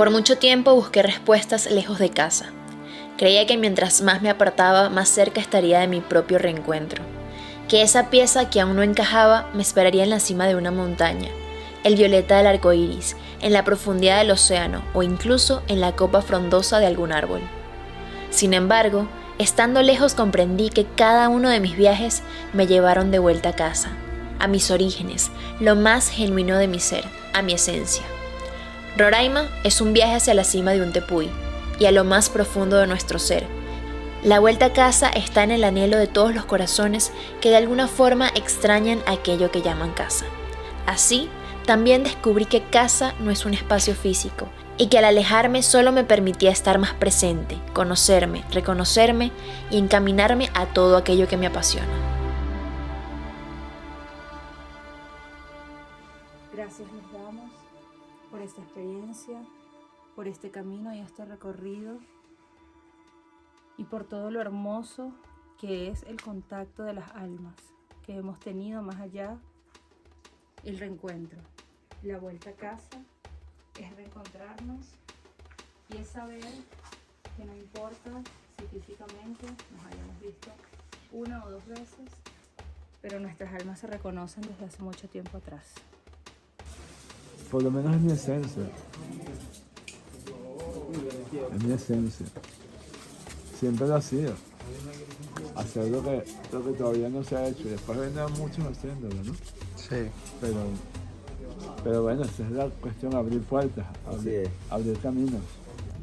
Por mucho tiempo busqué respuestas lejos de casa. Creía que mientras más me apartaba, más cerca estaría de mi propio reencuentro. Que esa pieza que aún no encajaba me esperaría en la cima de una montaña, el violeta del arco iris, en la profundidad del océano o incluso en la copa frondosa de algún árbol. Sin embargo, estando lejos comprendí que cada uno de mis viajes me llevaron de vuelta a casa, a mis orígenes, lo más genuino de mi ser, a mi esencia. Roraima es un viaje hacia la cima de un tepuy y a lo más profundo de nuestro ser. La vuelta a casa está en el anhelo de todos los corazones que de alguna forma extrañan aquello que llaman casa. Así, también descubrí que casa no es un espacio físico y que al alejarme solo me permitía estar más presente, conocerme, reconocerme y encaminarme a todo aquello que me apasiona. Gracias les damos por esta experiencia, por este camino y este recorrido y por todo lo hermoso que es el contacto de las almas que hemos tenido más allá, el reencuentro. La vuelta a casa es reencontrarnos y es saber que no importa si físicamente nos hayamos visto una o dos veces, pero nuestras almas se reconocen desde hace mucho tiempo atrás. Por lo menos es mi esencia. Es mi esencia. Siempre lo ha sido. Hacer lo que todavía no se ha hecho. Y después vendrán muchos haciéndolo, ¿no? Sí. Pero bueno, esa es la cuestión, abrir puertas, abrir caminos.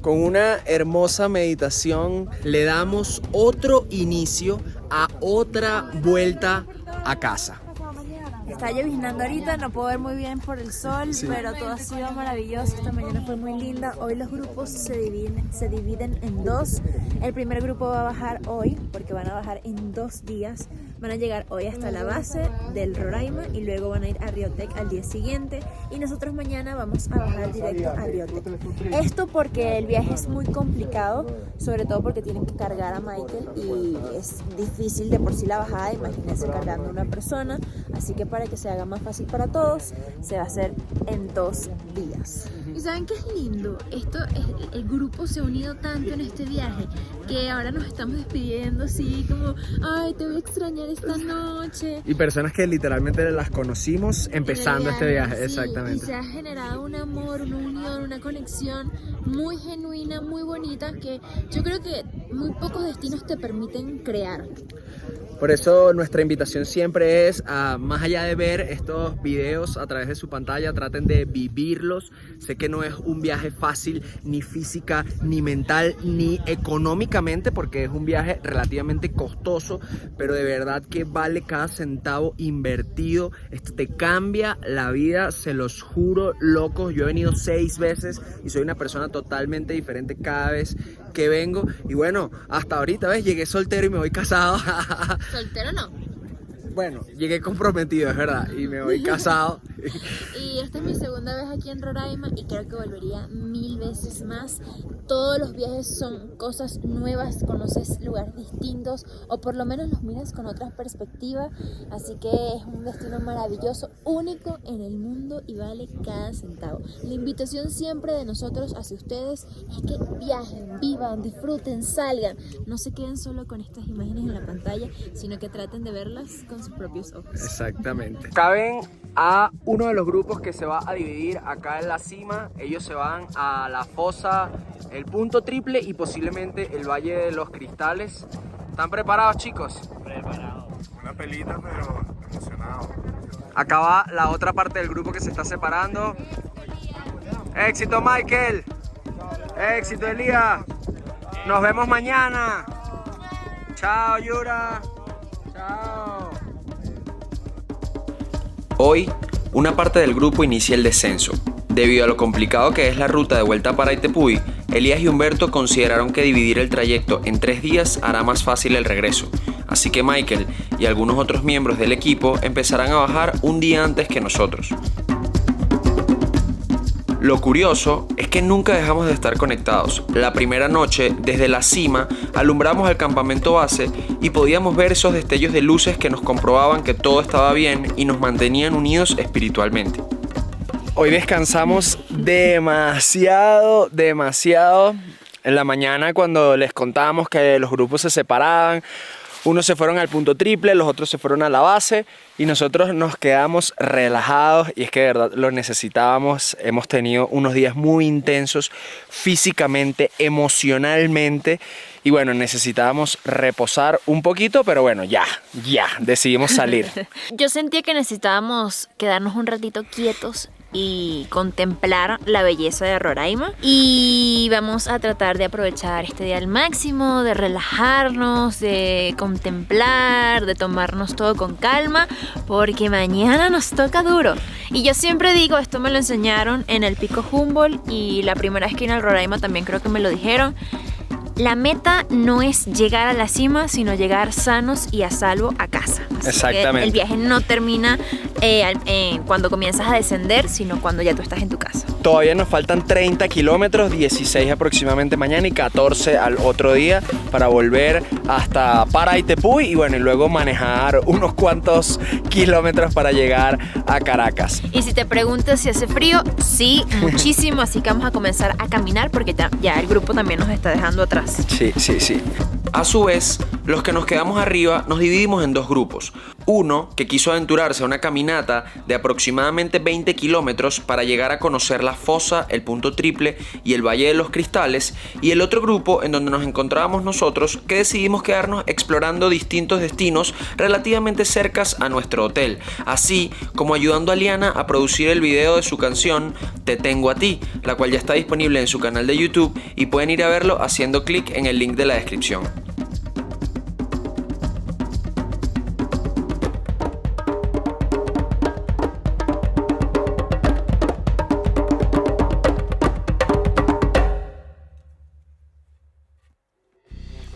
Con una hermosa meditación le damos otro inicio a otra vuelta a casa. Está lloviznando ahorita, no puedo ver muy bien por el sol, Sí. pero todo ha sido maravilloso. Esta mañana fue muy linda. Hoy los grupos se dividen en dos. El primer grupo va a bajar hoy, porque van a bajar en 2 días. Van a llegar hoy hasta la base del Roraima y luego van a ir a Riotec al día siguiente. Y nosotros mañana vamos a bajar directo a Riotec. Esto porque el viaje es muy complicado, sobre todo porque tienen que cargar a Michael y es difícil de por sí la bajada, imagínense cargando a una persona. Así que para que se haga más fácil para todos, se va a hacer en 2 días. ¿Y saben qué es lindo? El grupo se ha unido tanto en este viaje que ahora nos estamos despidiendo así como, ay, te voy a extrañar esta noche. Y personas que literalmente las conocimos empezando este viaje, Sí, exactamente. y se ha generado un amor, una unión, una conexión muy genuina, muy bonita, que yo creo que muy pocos destinos te permiten crear. Por eso nuestra invitación siempre es a, más allá de ver estos videos a través de su pantalla, traten de vivirlos. Sé que no es un viaje fácil, ni física, ni mental, ni económicamente, porque es un viaje relativamente costoso, pero de verdad que vale cada centavo invertido. Esto te cambia la vida, se los juro, locos. Yo he venido 6 veces y soy una persona totalmente diferente cada vez que vengo. Y bueno, hasta ahorita, ¿ves? Llegué soltero y me voy casado. ¿Soltero no? Bueno, llegué comprometido, es verdad, y me voy casado. Y esta es mi segunda vez aquí en Roraima y creo que volvería 1000 veces más. Todos los viajes son cosas nuevas, conoces lugares distintos o por lo menos los miras con otra perspectiva. Así que es un destino maravilloso, único en el mundo y vale cada centavo. La invitación siempre de nosotros hacia ustedes es que viajen, vivan, disfruten, salgan. No se queden solo con estas imágenes en la pantalla, sino que traten de verlas con sus propios ojos. Exactamente. Caben a uno de los grupos que se va a dividir acá en la cima. Ellos se van a la fosa, el punto triple y posiblemente el Valle de los Cristales. ¿Están preparados, chicos? Preparados. Una pelita, pero emocionado. Acá va la otra parte del grupo que se está separando. ¡Éxito, Michael! ¡Éxito, Elías! ¡Nos vemos mañana! ¡Chao, Yura! ¡Chao! Hoy, una parte del grupo inicia el descenso. Debido a lo complicado que es la ruta de vuelta para Tepuy, Elías y Humberto consideraron que dividir el trayecto en 3 días hará más fácil el regreso. Así que Michael y algunos otros miembros del equipo empezarán a bajar un día antes que nosotros. Lo curioso es que nunca dejamos de estar conectados. La primera noche, desde la cima, alumbramos el campamento base y podíamos ver esos destellos de luces que nos comprobaban que todo estaba bien y nos mantenían unidos espiritualmente. Hoy descansamos demasiado. En la mañana, cuando les contábamos que los grupos se separaban, unos se fueron al punto triple, los otros se fueron a la base y nosotros nos quedamos relajados, y es que de verdad lo necesitábamos. Hemos tenido unos días muy intensos físicamente, emocionalmente, y bueno, necesitábamos reposar un poquito, pero bueno, ya decidimos salir. Yo sentía que necesitábamos quedarnos un ratito quietos y contemplar la belleza de Roraima, y vamos a tratar de aprovechar este día al máximo, de relajarnos, de contemplar, de tomarnos todo con calma, porque mañana nos toca duro. Y yo siempre digo, esto me lo enseñaron en el Pico Humboldt, y la primera vez que vine al Roraima también creo que me lo dijeron. La meta no es llegar a la cima, sino llegar sanos y a salvo a casa. Así Exactamente. que el viaje no termina cuando comienzas a descender, sino cuando ya tú estás en tu casa. Todavía nos faltan 30 kilómetros, 16 aproximadamente mañana y 14 al otro día para volver hasta Para y Tepuy, y bueno, y luego manejar unos cuantos kilómetros para llegar a Caracas. Y si te preguntas si hace frío, sí, muchísimo, así que vamos a comenzar a caminar porque ya el grupo también nos está dejando atrás. Sí. A su vez, los que nos quedamos arriba nos dividimos en dos grupos. Uno que quiso aventurarse a una caminata de aproximadamente 20 kilómetros para llegar a conocer la fosa, el punto triple y el Valle de los Cristales, y el otro grupo en donde nos encontrábamos nosotros, que decidimos quedarnos explorando distintos destinos relativamente cercas a nuestro hotel, así como ayudando a Liana a producir el video de su canción Te Tengo a Ti, la cual ya está disponible en su canal de YouTube y pueden ir a verlo haciendo clic en el link de la descripción.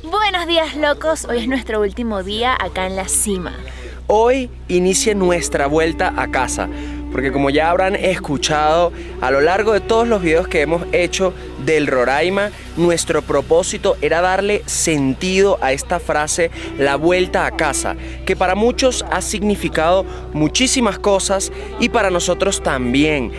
Buenos días, locos. Hoy es nuestro último día acá en la cima. Hoy inicia nuestra vuelta a casa, porque como ya habrán escuchado a lo largo de todos los videos que hemos hecho del Roraima, nuestro propósito era darle sentido a esta frase, la vuelta a casa, que para muchos ha significado muchísimas cosas y para nosotros también.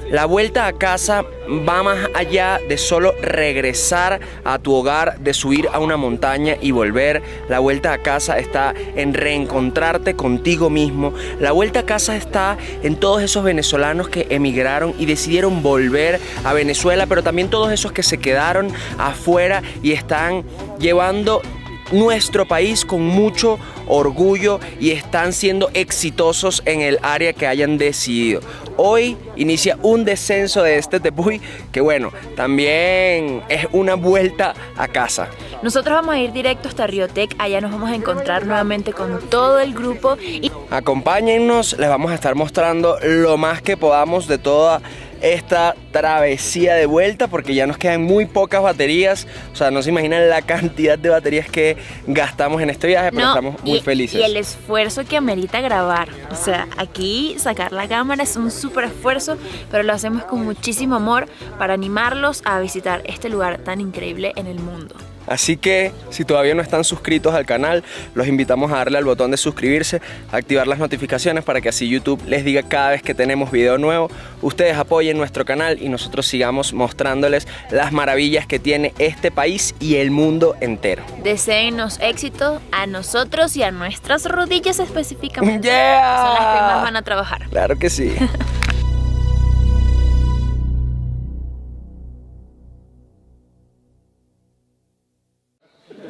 La vuelta a casa va más allá de solo regresar a tu hogar, de subir a una montaña y volver. La vuelta a casa está en reencontrarte contigo mismo. La vuelta a casa está en todos esos venezolanos que emigraron y decidieron volver a Venezuela, pero también todos esos que se quedaron afuera y están llevando nuestro país con mucho orgullo y están siendo exitosos en el área que hayan decidido. Hoy inicia un descenso de este Tepuy que bueno, también es una vuelta a casa. Nosotros vamos a ir directo hasta Riotec, allá nos vamos a encontrar nuevamente con todo el grupo y acompáñennos, les vamos a estar mostrando lo más que podamos de toda esta travesía de vuelta, porque ya nos quedan muy pocas baterías. O sea, no se imaginan la cantidad de baterías que gastamos en este viaje, pero estamos muy felices. Y el esfuerzo que amerita grabar. O sea, aquí sacar la cámara es un súper esfuerzo, pero lo hacemos con muchísimo amor para animarlos a visitar este lugar tan increíble en el mundo. Así que si todavía no están suscritos al canal, los invitamos a darle al botón de suscribirse, activar las notificaciones para que así YouTube les diga cada vez que tenemos video nuevo. Ustedes apoyen nuestro canal y nosotros sigamos mostrándoles las maravillas que tiene este país y el mundo entero. Deséennos éxito a nosotros y a nuestras rodillas específicamente. ¡Yeah! Son las que más van a trabajar. Claro que sí.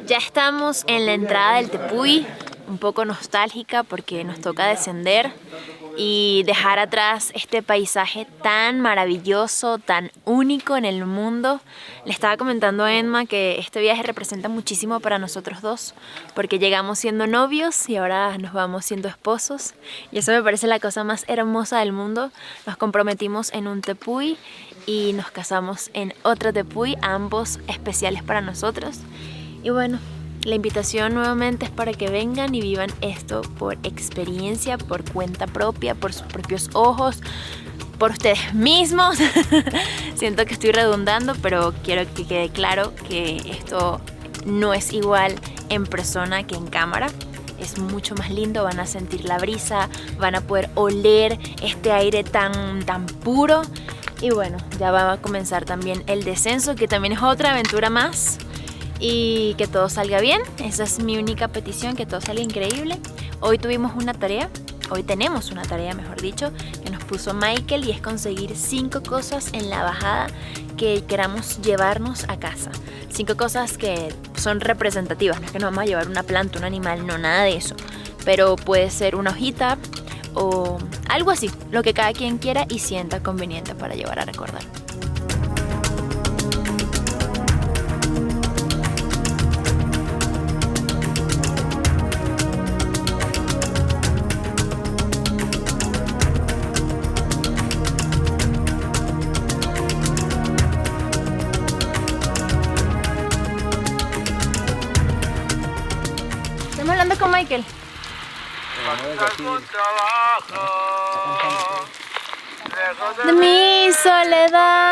Ya estamos en la entrada del Tepuy, un poco nostálgica porque nos toca descender y dejar atrás este paisaje tan maravilloso, tan único en el mundo. Le estaba comentando a Emma que este viaje representa muchísimo para nosotros dos, porque llegamos siendo novios y ahora nos vamos siendo esposos, y eso me parece la cosa más hermosa del mundo. Nos comprometimos en un Tepuy y nos casamos en otro Tepuy, ambos especiales para nosotros. Y bueno, la invitación nuevamente es para que vengan y vivan esto por experiencia, por cuenta propia, por sus propios ojos, por ustedes mismos. Siento que estoy redundando, pero quiero que quede claro que esto no es igual en persona que en cámara. es mucho más lindo, van a sentir la brisa, van a poder oler este aire tan puro. Y bueno, ya va a comenzar también el descenso, que también es otra aventura más. Y que todo salga bien, esa es mi única petición, que todo salga increíble. Hoy tenemos una tarea, mejor dicho, que nos puso Michael, y es conseguir 5 cosas en la bajada que queramos llevarnos a casa. 5 cosas que son representativas, no es que nos vamos a llevar una planta, un animal, no, nada de eso. Pero puede ser una hojita o algo así, lo que cada quien quiera y sienta conveniente para llevar a recordar. Estamos hablando con Michael. De mi soledad,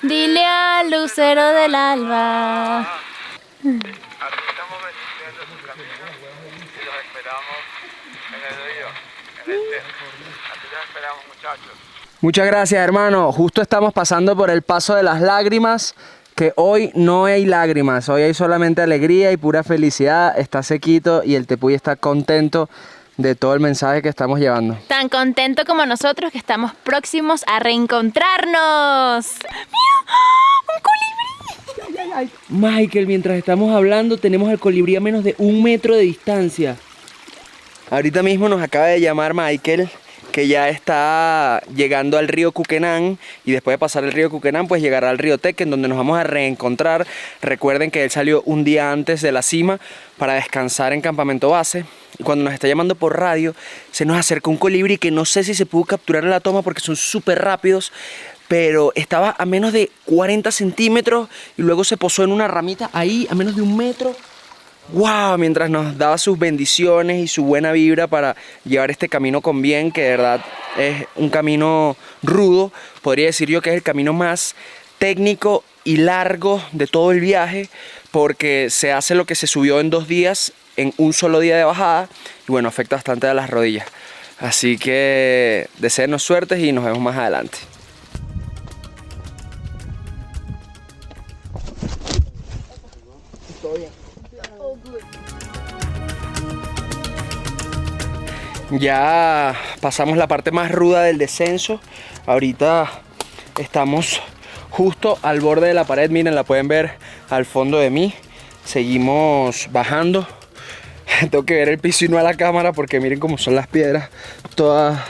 dile al lucero del alba. Aquí estamos bendiciendo sus caminos y los esperamos en el río, en el cerro. Aquí los esperamos, muchachos. Muchas gracias, hermano. Justo estamos pasando por el paso de las lágrimas, que hoy no hay lágrimas, hoy hay solamente alegría y pura felicidad. Está sequito y el Tepuy está contento de todo el mensaje que estamos llevando. Tan contento como nosotros, que estamos próximos a reencontrarnos. ¡Mira! ¡Un colibrí! Michael, mientras estamos hablando tenemos al colibrí a menos de 1 metro de distancia. Ahorita mismo nos acaba de llamar Michael, que ya está llegando al río Cuquenán, y después de pasar el río Cuquenán pues llegará al río Teque, en donde nos vamos a reencontrar. Recuerden que él salió un día antes de la cima para descansar en campamento base, y cuando nos está llamando por radio se nos acercó un colibrí que no sé si se pudo capturar en la toma porque son súper rápidos, pero estaba a menos de 40 centímetros y luego se posó en una ramita ahí a menos de 1 metro. ¡Wow! Mientras nos daba sus bendiciones y su buena vibra para llevar este camino con bien, que de verdad es un camino rudo. Podría decir yo que es el camino más técnico y largo de todo el viaje, porque se hace lo que se subió en 2 días, en un solo día de bajada, y bueno, afecta bastante a las rodillas. Así que deseenos suertes y nos vemos más adelante. Ya pasamos la parte más ruda del descenso. Ahorita estamos justo al borde de la pared. Miren, la pueden ver al fondo de mí. Seguimos bajando. Tengo que ver el piso y no a la cámara, porque miren cómo son las piedras, todas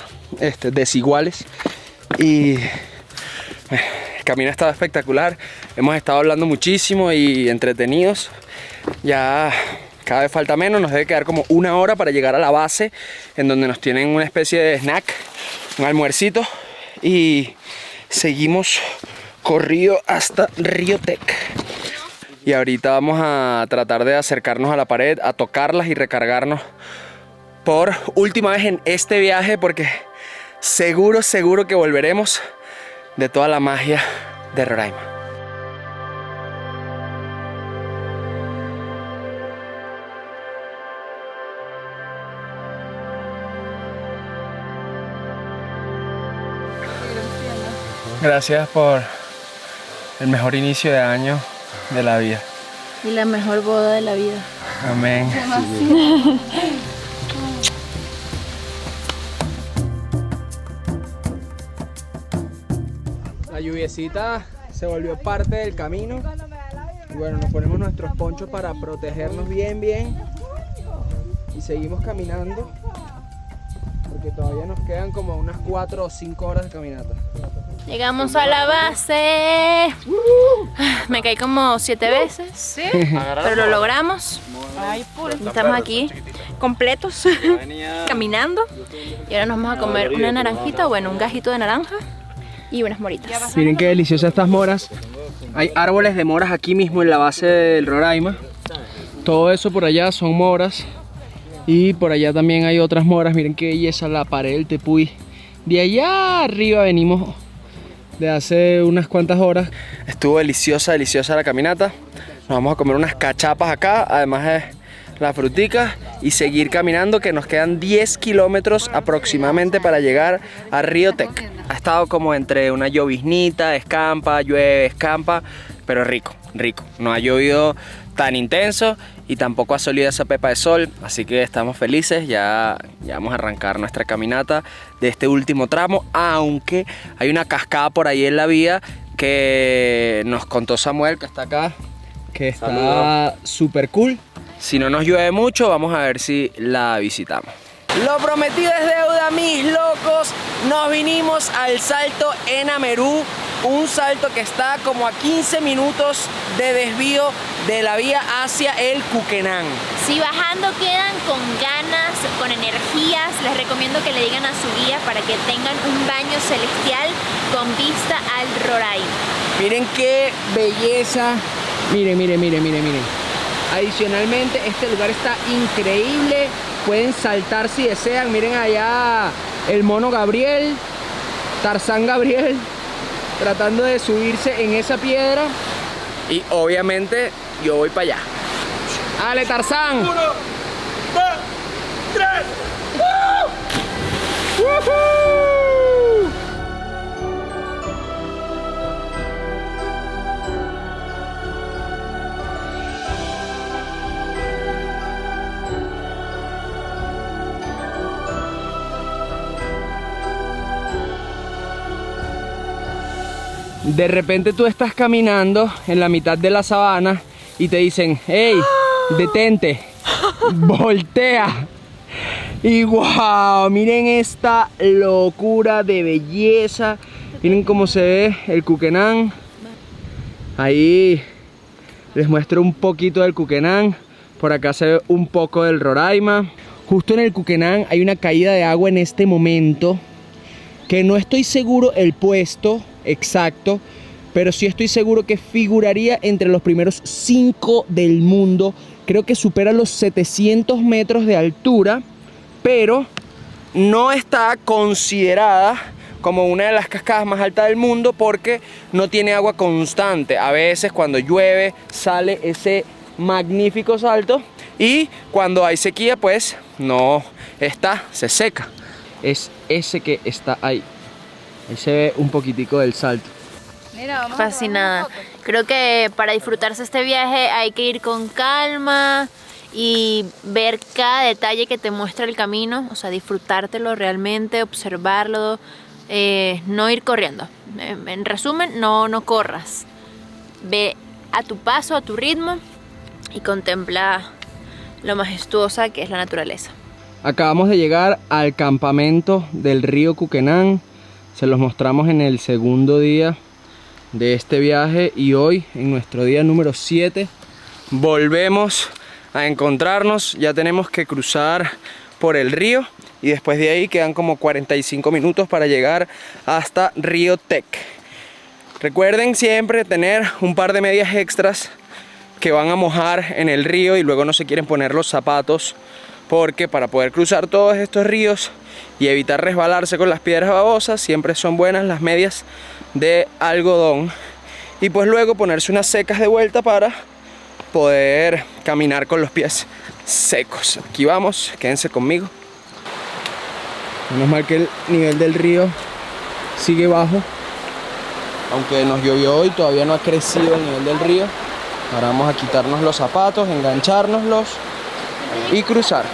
desiguales. Y el camino ha estado espectacular. Hemos estado hablando muchísimo y entretenidos. Ya cada vez falta menos, nos debe quedar como 1 hora para llegar a la base, en donde nos tienen una especie de snack, un almuercito, y seguimos corrido hasta Río Tec. Y ahorita vamos a tratar de acercarnos a la pared, a tocarlas y recargarnos por última vez en este viaje, porque seguro que volveremos de toda la magia de Roraima. Gracias por el mejor inicio de año de la vida. Y la mejor boda de la vida. Amén. La lluviecita se volvió parte del camino. Y bueno, nos ponemos nuestros ponchos para protegernos bien. Y seguimos caminando, porque todavía nos quedan como unas 4 o 5 horas de caminata. Llegamos a la base. Me caí como 7 veces. ¿Sí? Pero lo logramos. Estamos aquí completos, caminando. Y ahora nos vamos a comer una naranjita, bueno, un gajito de naranja y unas moritas. Miren qué deliciosas estas moras. Hay árboles de moras aquí mismo en la base del Roraima. Todo eso por allá son moras. Y por allá también hay otras moras. Miren qué belleza la pared del Tepuy. De allá arriba venimos de hace unas cuantas horas. Estuvo deliciosa la caminata. Nos vamos a comer unas cachapas acá, además de la frutica y seguir caminando, que nos quedan 10 kilómetros aproximadamente para llegar a Río Tec. Ha estado como entre una lloviznita, escampa, llueve, escampa, pero rico, rico. No ha llovido tan intenso y tampoco ha salido esa pepa de sol, así que estamos felices. Ya vamos a arrancar nuestra caminata de este último tramo, aunque hay una cascada por ahí en la vía que nos contó Samuel, que está acá, que está súper cool. Si no nos llueve mucho, vamos a ver si la visitamos. Lo prometido es deuda, mis locos. Nos vinimos al Salto Enamerú, un salto que está como a 15 minutos de desvío de la vía hacia el Cuquenán. Si bajando quedan con ganas, con energías, les recomiendo que le digan a su guía para que tengan un baño celestial con vista al Roraima. Miren qué belleza. Miren, miren, miren, miren, miren. Adicionalmente, este lugar está increíble. Pueden saltar si desean. Miren allá el mono Gabriel, Tarzán Gabriel, tratando de subirse en esa piedra. Y obviamente yo voy para allá. ¡Dale, Tarzán! 1, 2, 3. ¡Woohoo! De repente tú estás caminando en la mitad de la sabana y te dicen, hey, detente, voltea. Y wow, miren esta locura de belleza. Miren cómo se ve el Cuquenán. Ahí les muestro un poquito del Cuquenán. Por acá se ve un poco del Roraima. Justo en el Cuquenán hay una caída de agua en este momento, que no estoy seguro el puesto exacto, pero sí estoy seguro que figuraría entre los primeros 5 del mundo. Creo que supera los 700 metros de altura, pero no está considerada como una de las cascadas más altas del mundo porque no tiene agua constante. A veces cuando llueve sale ese magnífico salto y cuando hay sequía pues no está, se seca. Es ese que está ahí. Ahí se ve un poquitico del salto. Mira, vamos Fascinada. Creo que para disfrutarse este viaje hay que ir con calma y ver cada detalle que te muestra el camino, o sea, disfrutártelo realmente, observarlo, no ir corriendo. En resumen, no corras. Ve a tu paso, a tu ritmo y contempla lo majestuosa que es la naturaleza. Acabamos de llegar al campamento del río Cuquenán. Se los mostramos en el segundo día de este viaje y hoy, en nuestro día número 7, volvemos a encontrarnos. Ya tenemos que cruzar por el río y después de ahí quedan como 45 minutos para llegar hasta Río Tec. Recuerden siempre tener un par de medias extras que van a mojar en el río y luego no se quieren poner los zapatos, porque para poder cruzar todos estos ríos y evitar resbalarse con las piedras babosas siempre son buenas las medias de algodón y pues luego ponerse unas secas de vuelta para poder caminar con los pies secos. Aquí vamos, quédense conmigo. Menos mal que el nivel del río sigue bajo, aunque nos llovió hoy, todavía no ha crecido el nivel del río. Ahora vamos a quitarnos los zapatos, enganchárnoslos y cruzar.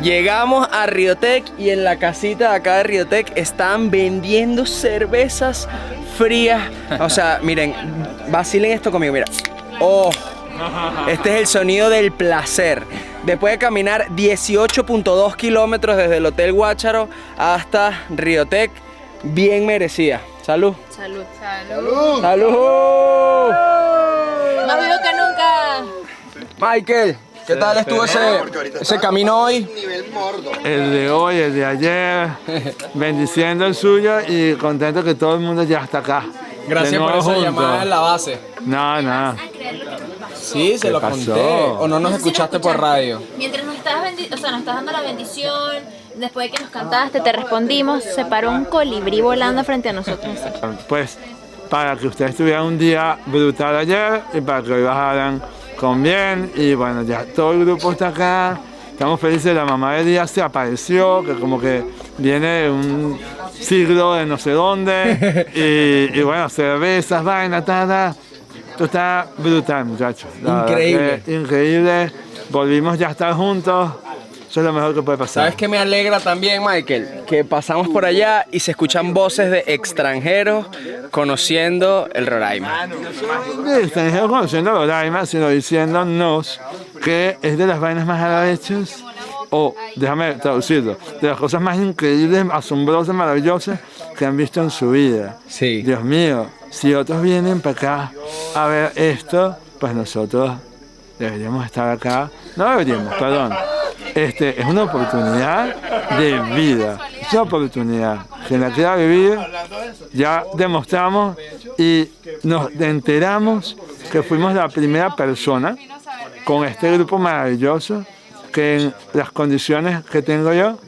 Llegamos a Río Tec y en la casita de acá de Río Tec están vendiendo cervezas frías. O sea, miren, vacilen esto conmigo, mira. Oh, este es el sonido del placer. Después de caminar 18.2 kilómetros desde el Hotel Guácharo hasta Río Tec, bien merecida. Salud. Salud. Salud. Salud. Más vivo que nunca. Michael, ¿qué tal estuvo ese camino hoy? El de hoy, el de ayer, bendiciendo el suyo y contento que todo el mundo ya está acá. Gracias por esa llamada en la base. No. Sí, se lo pasó? conté. ¿O no nos escuchaste por radio? Mientras nos estabas nos estás dando la bendición, después de que nos cantaste, te respondimos, se paró un colibrí volando frente a nosotros. Pues para que ustedes tuvieran un día brutal ayer y para que hoy bajaran con bien. Y bueno, ya todo el grupo está acá. Estamos felices, la mamá de Díaz se apareció, que como que viene de un siglo de no sé dónde. Y bueno, cervezas, vainas, tada. Esto está brutal, muchachos. Increíble. Increíble. Volvimos ya a estar juntos. Eso es lo mejor que puede pasar. ¿Sabes qué me alegra también, Michael? Que pasamos por allá y se escuchan voces de extranjeros conociendo el Roraima. No solamente extranjeros conociendo Roraima, sino diciéndonos que es de las vainas más arrechas, o déjame traducirlo, de las cosas más increíbles, asombrosas, maravillosas que han visto en su vida. Sí. Dios mío, si otros vienen para acá a ver esto, pues nosotros deberíamos estar acá. No deberíamos, perdón. Es una oportunidad de vida, es una oportunidad. Quien la quiera vivir, ya demostramos y nos enteramos que fuimos la primera persona con este grupo maravilloso que en las condiciones que tengo yo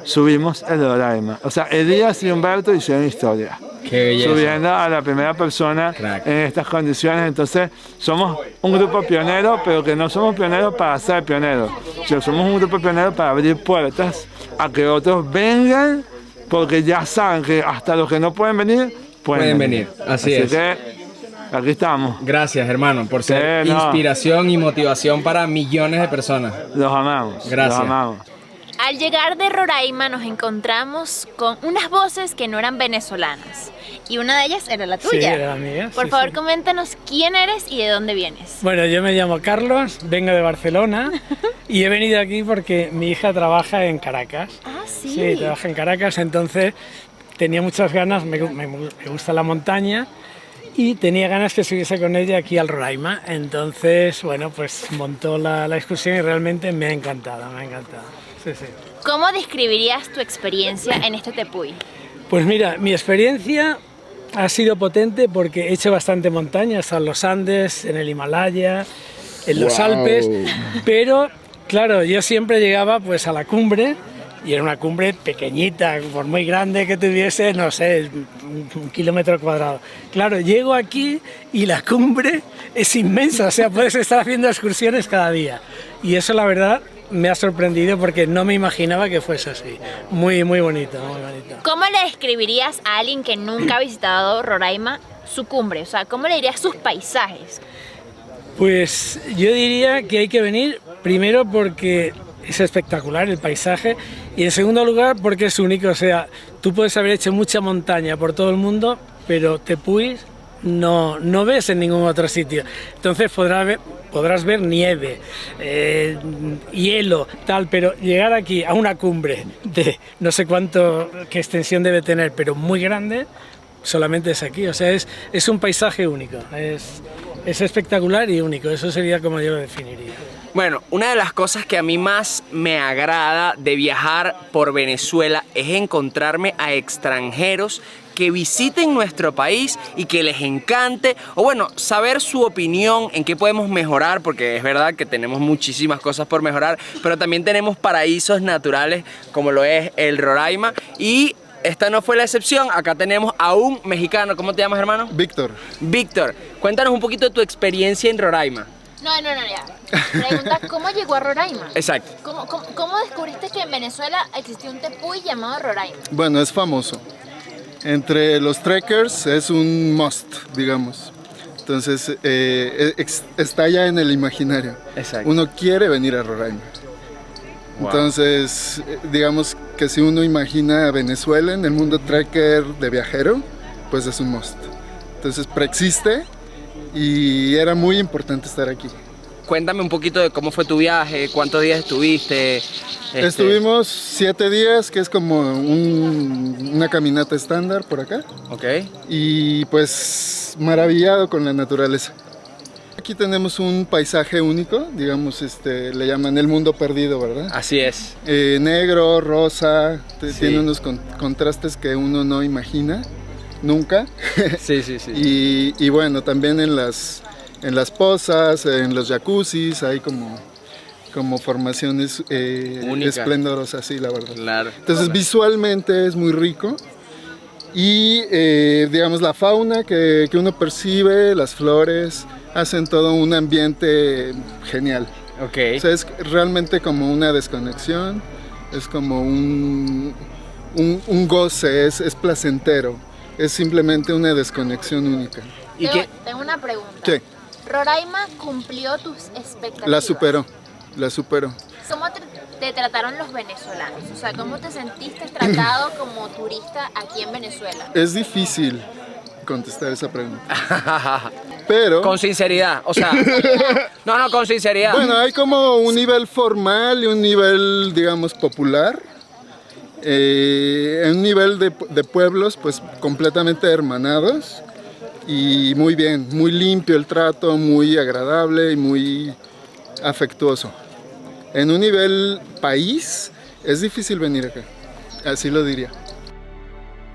subimos el Roraima. O sea, Elías y Humberto hicieron historia. Qué belleza. Subiendo a la primera persona Crack. en estas condiciones. Entonces, somos un grupo pionero, pero que no somos pioneros para ser pioneros, sino somos un grupo pionero para abrir puertas a que otros vengan, porque ya saben que hasta los que no pueden venir, pueden venir. Así es. Que aquí estamos. Gracias, hermano, por ser Sí, no. inspiración y motivación para millones de personas. Los amamos. Gracias. Los amamos. Al llegar de Roraima nos encontramos con unas voces que no eran venezolanas y una de ellas era la tuya. Sí, era la mía. Por sí, favor, sí. coméntanos quién eres y de dónde vienes. Bueno, yo me llamo Carlos, vengo de Barcelona y he venido aquí porque mi hija trabaja en Caracas. Ah, sí. Sí, trabaja en Caracas, entonces tenía muchas ganas, me gusta la montaña y tenía ganas que subiese con ella aquí al Roraima. Entonces, bueno, pues montó la excursión y realmente me ha encantado, me ha encantado. Sí, sí. ¿Cómo describirías tu experiencia en este tepuy? Pues mira, mi experiencia ha sido potente porque he hecho bastante montaña, he estado en los Andes, en el Himalaya, en los Alpes, pero claro, yo siempre llegaba pues a la cumbre y era una cumbre pequeñita, por muy grande que tuviese, no sé, un kilómetro cuadrado. Claro, llego aquí y la cumbre es inmensa, o sea, puedes estar haciendo excursiones cada día y eso la verdad me ha sorprendido porque no me imaginaba que fuese así. Muy, muy bonito, muy bonito. ¿Cómo le describirías a alguien que nunca ha visitado Roraima su cumbre? O sea, ¿cómo le dirías sus paisajes? Pues yo diría que hay que venir primero porque es espectacular el paisaje y en segundo lugar porque es único. O sea, tú puedes haber hecho mucha montaña por todo el mundo, pero Tepuy no ves en ningún otro sitio. Entonces podrás ver nieve, hielo, tal, pero llegar aquí a una cumbre de no sé qué extensión debe tener, pero muy grande, solamente es aquí. O sea, es un paisaje único, es espectacular y único, eso sería como yo lo definiría. Bueno, una de las cosas que a mí más me agrada de viajar por Venezuela es encontrarme a extranjeros que visiten nuestro país y que les encante, o bueno, saber su opinión en qué podemos mejorar, porque es verdad que tenemos muchísimas cosas por mejorar, pero también tenemos paraísos naturales como lo es el Roraima y esta no fue la excepción. Acá tenemos a un mexicano. ¿Cómo te llamas, hermano? Víctor. Víctor, cuéntanos un poquito de tu experiencia en Roraima. No, ya. Pregunta, ¿cómo llegó a Roraima? Exacto. ¿Cómo descubriste que en Venezuela existía un tepuy llamado Roraima? Bueno, es famoso. Entre los trekkers es un must, digamos. Entonces, está ya en el imaginario. Exacto. Uno quiere venir a Roraima. Wow. Entonces, digamos que si uno imagina a Venezuela en el mundo trekker de viajero, pues es un must. Entonces, preexiste y era muy importante estar aquí. Cuéntame un poquito de cómo fue tu viaje, cuántos días estuviste. Estuvimos 7 días, que es como una caminata estándar por acá. Ok. Y pues maravillado con la naturaleza. Aquí tenemos un paisaje único, digamos, le llaman el mundo perdido, ¿verdad? Así es. Negro, rosa, Sí. tiene unos contrastes que uno no imagina nunca. Sí. Y bueno, también en las pozas, en los jacuzzis, hay como formaciones Única. esplendorosas, sí, la verdad. Claro. Entonces visualmente es muy rico Y digamos la fauna que uno percibe, las flores, hacen todo un ambiente genial. Okay. O sea, es realmente como una desconexión, es como un goce, es placentero, es simplemente una desconexión única. ¿Y qué? Tengo una pregunta. ¿Qué? ¿Roraima cumplió tus expectativas? La superó. ¿Cómo te trataron los venezolanos? O sea, ¿cómo te sentiste tratado como turista aquí en Venezuela? Es difícil contestar esa pregunta. Pero... Con sinceridad, o sea... No, con sinceridad. Bueno, hay como un nivel formal y un nivel, digamos, popular. Un nivel de pueblos, pues, completamente hermanados. Y muy bien, muy limpio el trato, muy agradable y muy afectuoso. En un nivel país, es difícil venir acá. Así lo diría.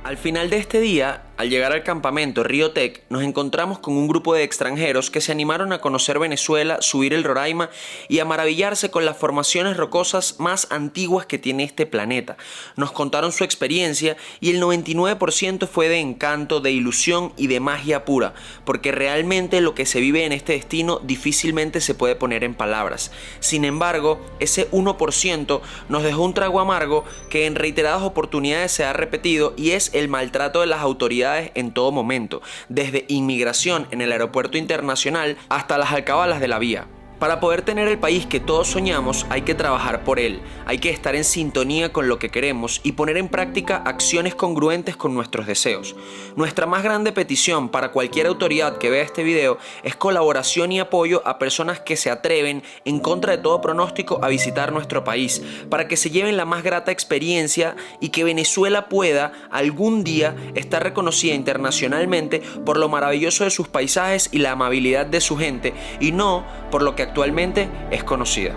Al final de este día, al llegar al campamento Río Tec, nos encontramos con un grupo de extranjeros que se animaron a conocer Venezuela, subir el Roraima y a maravillarse con las formaciones rocosas más antiguas que tiene este planeta. Nos contaron su experiencia y el 99% fue de encanto, de ilusión y de magia pura, porque realmente lo que se vive en este destino difícilmente se puede poner en palabras. Sin embargo, ese 1% nos dejó un trago amargo que en reiteradas oportunidades se ha repetido, y es el maltrato de las autoridades en todo momento, desde inmigración en el aeropuerto internacional hasta las alcabalas de la vía. Para poder tener el país que todos soñamos, hay que trabajar por él, hay que estar en sintonía con lo que queremos y poner en práctica acciones congruentes con nuestros deseos. Nuestra más grande petición para cualquier autoridad que vea este video es colaboración y apoyo a personas que se atreven, en contra de todo pronóstico, a visitar nuestro país, para que se lleven la más grata experiencia y que Venezuela pueda algún día estar reconocida internacionalmente por lo maravilloso de sus paisajes y la amabilidad de su gente, y no por lo que actualmente es conocida.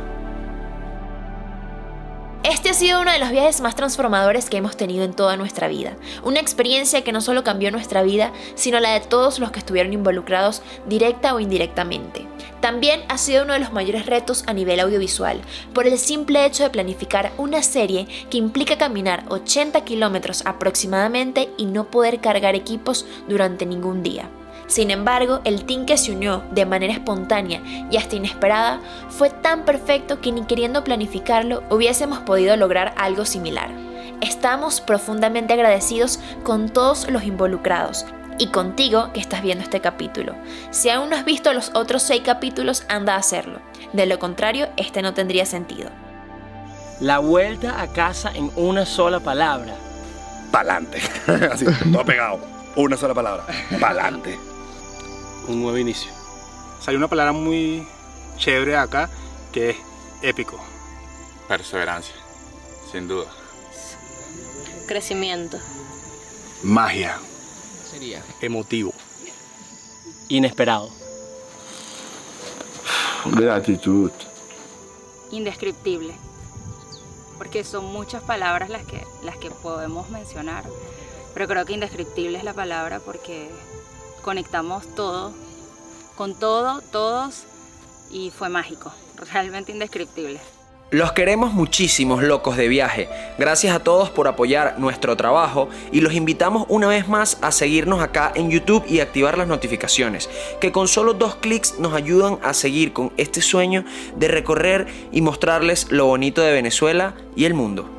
Este ha sido uno de los viajes más transformadores que hemos tenido en toda nuestra vida. Una experiencia que no solo cambió nuestra vida, sino la de todos los que estuvieron involucrados directa o indirectamente. También ha sido uno de los mayores retos a nivel audiovisual, por el simple hecho de planificar una serie que implica caminar 80 kilómetros aproximadamente y no poder cargar equipos durante ningún día. Sin embargo, el team que se unió de manera espontánea y hasta inesperada fue tan perfecto que ni queriendo planificarlo hubiésemos podido lograr algo similar. Estamos profundamente agradecidos con todos los involucrados y contigo que estás viendo este capítulo. Si aún no has visto los otros 6 capítulos, anda a hacerlo. De lo contrario, este no tendría sentido. La vuelta a casa en una sola palabra. Pa'lante. Así, todo pegado. Una sola palabra. Pa'lante. Un nuevo inicio. Salió una palabra muy chévere acá, que es épico. Perseverancia, sin duda. Crecimiento. Magia. Sería Emotivo. inesperado. Gratitud. Indescriptible. Porque son muchas palabras las que podemos mencionar, pero creo que indescriptible es la palabra porque conectamos todo, con todo, todos, y fue mágico, realmente indescriptible. Los queremos muchísimos, locos de viaje. Gracias a todos por apoyar nuestro trabajo y los invitamos una vez más a seguirnos acá en YouTube y activar las notificaciones, que con solo 2 clics nos ayudan a seguir con este sueño de recorrer y mostrarles lo bonito de Venezuela y el mundo.